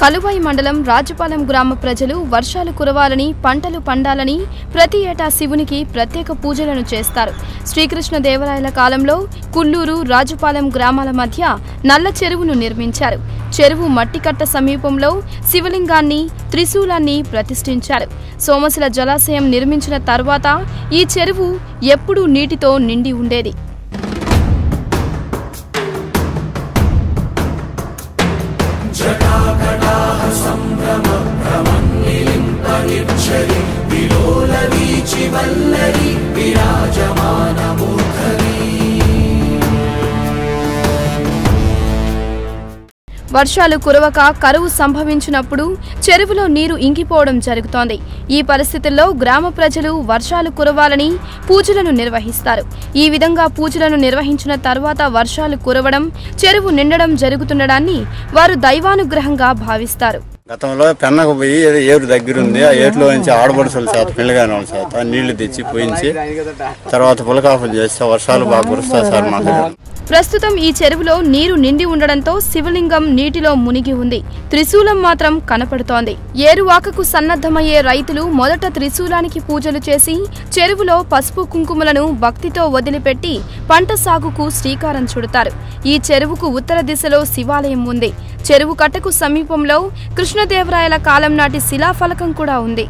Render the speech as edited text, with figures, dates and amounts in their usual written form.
కలువాయి మండలం రాజుపాలెం గ్రామ ప్రజలు వర్షాలు కురవాలని పంటలు పండాలని ప్రతి ఏటా శివునికి ప్రత్యేక పూజలను చేస్తారు. శ్రీకృష్ణదేవరాయల కాలంలో కుల్లూరు రాజుపాలెం గ్రామాల మధ్య నల్ల చెరువును నిర్మించారు. చెరువు మట్టికట్ట సమీపంలో శివలింగాన్ని త్రిశూలాన్ని ప్రతిష్ఠించారు. సోమశిల జలాశయం నిర్మించిన తర్వాత ఈ చెరువు ఎప్పుడూ నీటితో నిండి ఉండేది. వర్షాలు కురవక కరువు సంభవించినప్పుడు చెరువులో నీరు ఇంకిపోవడం జరుగుతోంది. ఈ పరిస్థితుల్లో గ్రామ ప్రజలు వర్షాలు కురవాలని పూజలను నిర్వహిస్తారు. ఈ విధంగా పూజలను నిర్వహించిన తర్వాత వర్షాలు కురవడం, చెరువు నిండడం జరుగుతుండడాన్ని వారు దైవానుగ్రహంగా భావిస్తారు. గతంలో పెన్నకు పోయి ఏరు దగ్గరుంది, ఆ ఏరులో నుంచి ఆడబడుసుల చేత పిల్లగాని వాళ్ళ చేత నీళ్లు తెచ్చి పోయించి తర్వాత పులకాపులు చేస్తే వర్షాలు బాగా కురుస్తాయి సార్ మా దగ్గర. ప్రస్తుతం ఈ చెరువులో నీరు నిండి ఉండడంతో శివలింగం నీటిలో మునిగి ఉంది. త్రిశూలం మాత్రం కనపడుతోంది. ఏరువాకకు సన్నద్ధమయ్యే రైతులు మొదట త్రిశూలానికి పూజలు చేసి చెరువులో పసుపు కుంకుమలను భక్తితో వదిలిపెట్టి పంట సాగుకు శ్రీకారం చుడతారు. ఈ చెరువుకు ఉత్తర దిశలో శివాలయం ఉంది. చెరువు కట్టకు సమీపంలో కృష్ణదేవరాయల కాలం నాటి శిలాఫలకం కూడా ఉంది.